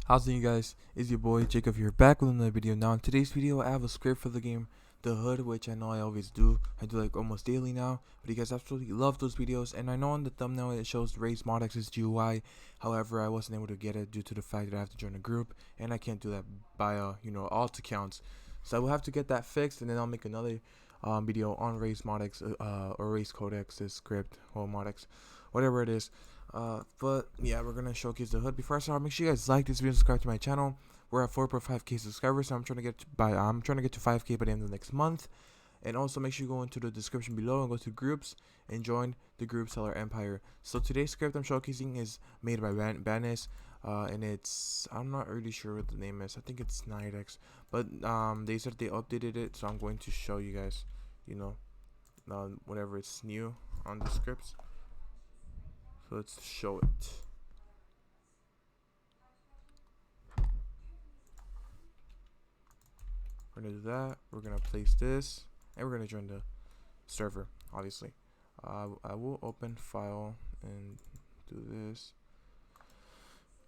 How's it going, guys? It's your boy Jacob here, back with another video. Now in today's video I have a script for the game The Hood, which I know I always do. I do like almost daily now, but you guys absolutely love those videos, and I know on the thumbnail it shows Race Modex's GUI. However, I wasn't able to get it due to the fact that I have to join a group, and I can't do that by alt accounts. So I will have to get that fixed, and then I'll make another video on Race Modex or Race Codex's script or Modex, whatever it is. But yeah, we're gonna showcase the hood. Before I start, make sure you guys like this video and subscribe to my channel. We're at 4.5k subscribers, so I'm trying to get to 5k by the end of the next month. And also make sure you go into the description below and go to groups and join the group Seller Empire. So today's script I'm showcasing is made by Banis, and I'm not really sure what the name is. I think it's Nidex, but they said they updated it, so I'm going to show you guys, whatever it's new on the scripts. So let's show it. We're gonna do that. We're gonna place this, and we're gonna join the server. Obviously, I will open file and do this.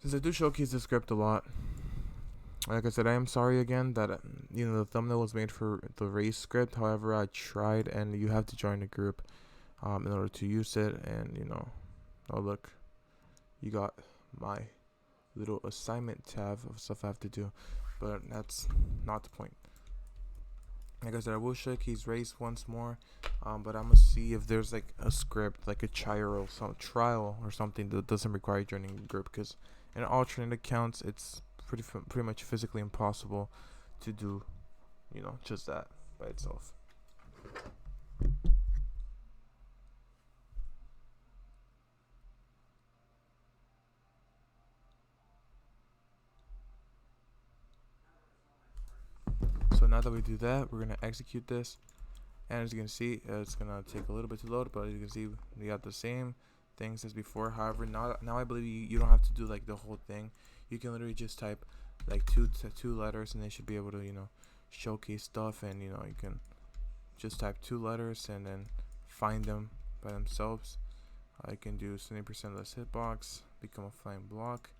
Since I do showcase the script a lot, like I said, I am sorry again that the thumbnail was made for the race script. However, I tried, and you have to join the group in order to use it. And oh look, you got my little assignment tab of stuff I have to do, but that's not the point. Like I said, I will showcase race once more, but I'm gonna see if there's like a script, like a trial or something that doesn't require joining the group, because in alternate accounts it's pretty much physically impossible to do just that by itself. So now that we do that, we're gonna execute this, and as you can see, it's gonna take a little bit to load, but as you can see, we got the same things as before. However, now I believe you don't have to do like the whole thing. You can literally just type like two letters, and they should be able to showcase stuff, and you can just type 2 letters and then find them by themselves. I can do 70% less hitbox, become a flying block.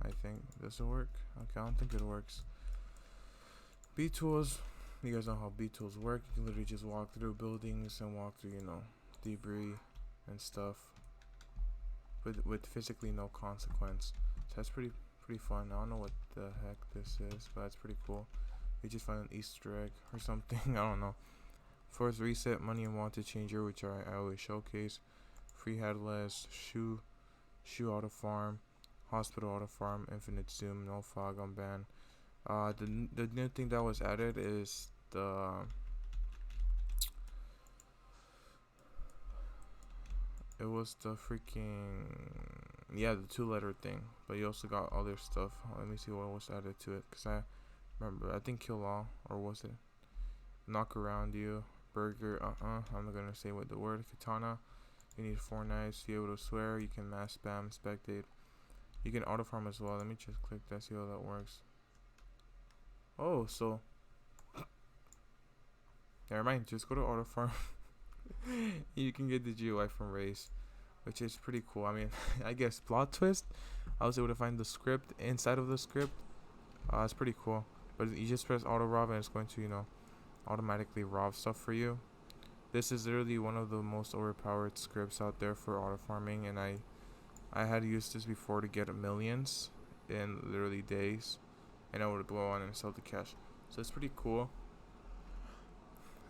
I think this will work. Okay, I don't think it works. B tools, you guys know how B tools work. You can literally just walk through buildings and walk through debris and stuff with physically no consequence. So that's pretty fun. I don't know what the heck this is, but it's pretty cool. You just find an Easter egg or something. I don't know. Force reset, money and wanted changer, which I always showcase. Free headless, shoe auto farm, hospital auto farm, infinite zoom, no fog on ban. The new thing that was added is it was the freaking the 2-letter thing, but you also got other stuff. Let me see what was added to it, because I remember, I think kill all, or was it knock around you, burger, I'm not gonna say what the word, katana, you need 4 knives to be able to swear, you can mass spam, spectate, you can auto farm as well. Let me just click that, see how that works. Oh, so never mind, just go to auto farm. You can get the GUI from race, which is pretty cool. I mean, I guess plot twist, I was able to find the script inside of the script. It's pretty cool, but you just press auto rob and it's going to automatically rob stuff for you. This is literally one of the most overpowered scripts out there for auto farming, and I had used this before to get millions in literally days, and I would go on and sell the cash. So it's pretty cool.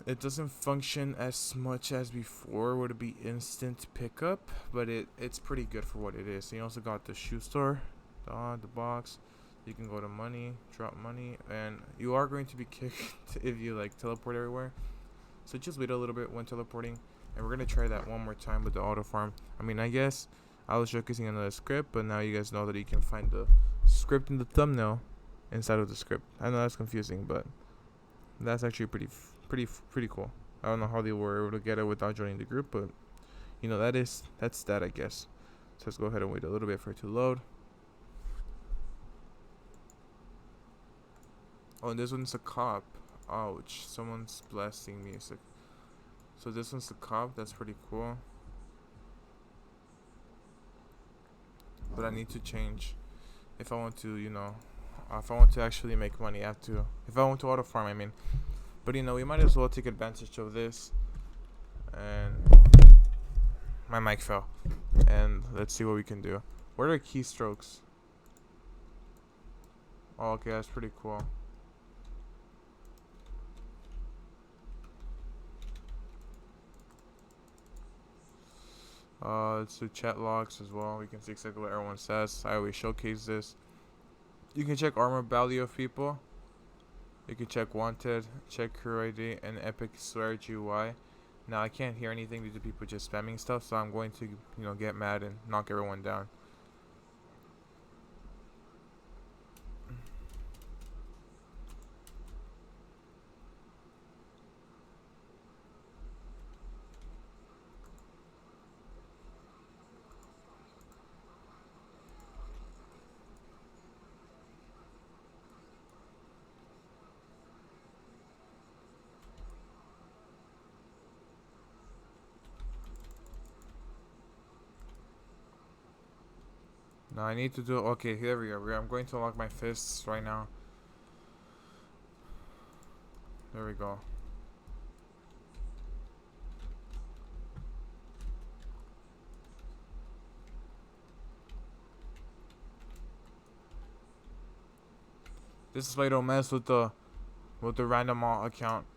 It doesn't function as much as before, would it be instant pickup, but it's pretty good for what it is. You also got the shoe store, the box. You can go to money, drop money, and you are going to be kicked if you teleport everywhere. So just wait a little bit when teleporting, and we're gonna try that one more time with the auto farm. I mean, I guess I was showcasing another script, but now you guys know that you can find the script in the thumbnail inside of the script. I know that's confusing, but that's actually pretty cool. I don't know how they were able to get it without joining the group, but that's that, I guess. So let's go ahead and wait a little bit for it to load. Oh, and this one's a cop. Ouch, someone's blasting music. So this one's the cop. That's pretty cool. But I need to change if I want to, if I want to actually make money, I have to. If I want to auto farm, I mean. But we might as well take advantage of this. And my mic fell. And let's see what we can do. What are keystrokes? Oh, okay, that's pretty cool. Let's do chat logs as well. We can see exactly what everyone says. I always showcase this. You can check armor value of people. You can check wanted, check crew ID, and epic swear GUI. Now I can't hear anything due to people just spamming stuff, so I'm going to, get mad and knock everyone down. Now I need to do. Okay, here we go. I'm going to lock my fists right now. There we go. This is why I don't mess with the random account.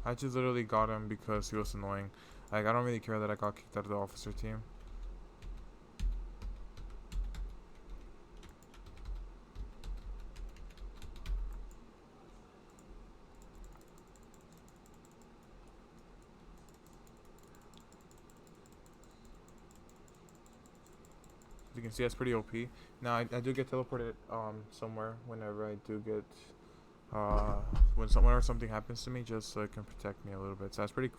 I just literally got him because he was annoying. Like, I don't really care that I got kicked out of the officer team. You can see that's pretty OP. Now I do get teleported somewhere whenever I do get whenever something happens to me, just so it can protect me a little bit. So that's pretty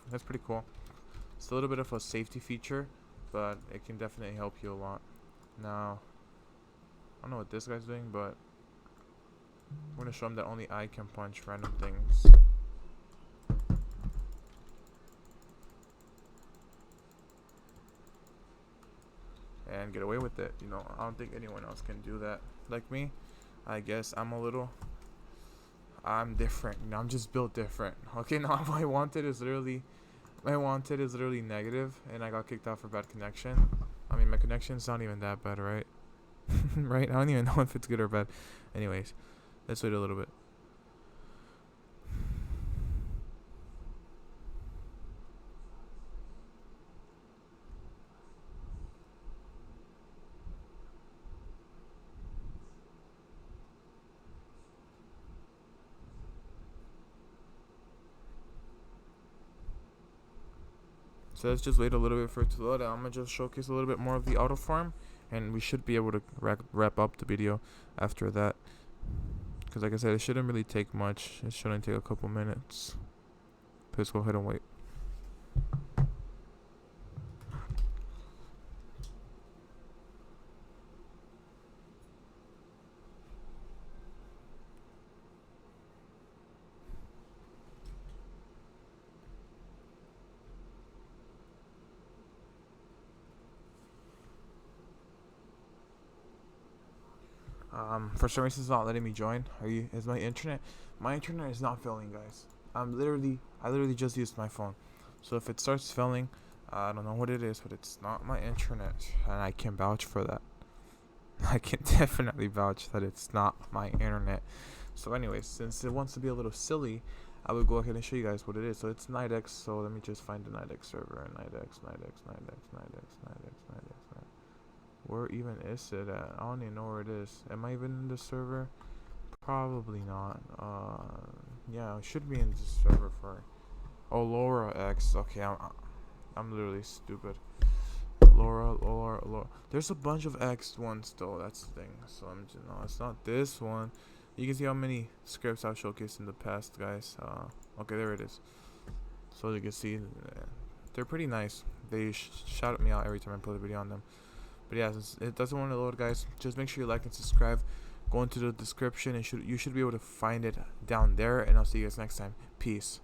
cool. It's a little bit of a safety feature, but it can definitely help you a lot. Now I don't know what this guy's doing, but I'm gonna show him that only I can punch random things. And get away with it. I don't think anyone else can do that like me. I guess I'm different. I'm just built different. Okay, now my wanted is literally negative, and I got kicked out for bad connection. I mean, my connection's not even that bad, right? Right? I don't even know if it's good or bad. Anyways, let's wait a little bit. So let's just wait a little bit for it to load. I'm gonna just showcase a little bit more of the auto farm, and we should be able to wrap up the video after that. Because like I said, it shouldn't really take much. It shouldn't take a couple minutes. Let's go ahead and wait. For some reason it's not letting me join. Is my internet? My internet is not failing, guys. I literally just used my phone. So if it starts failing, I don't know what it is, but it's not my internet, and I can vouch for that. I can definitely vouch that it's not my internet. So anyways, since it wants to be a little silly, I will go ahead and show you guys what it is. So it's NightX. So let me just find the NightX server. NightX. Where even is it at? I don't even know where it is. Am I even in the server? Probably not. Yeah, I should be in the server for. Oh, Laura X. Okay, I'm literally stupid. Laura. There's a bunch of X ones though. That's the thing. So I'm just no, it's not this one. You can see how many scripts I've showcased in the past, guys. Okay, there it is. So you can see, they're pretty nice. They shout at me out every time I put a video on them. But yeah, since it doesn't want to load, guys, just make sure you like and subscribe. go into the description and you should be able to find it down there. And I'll see you guys next time. Peace.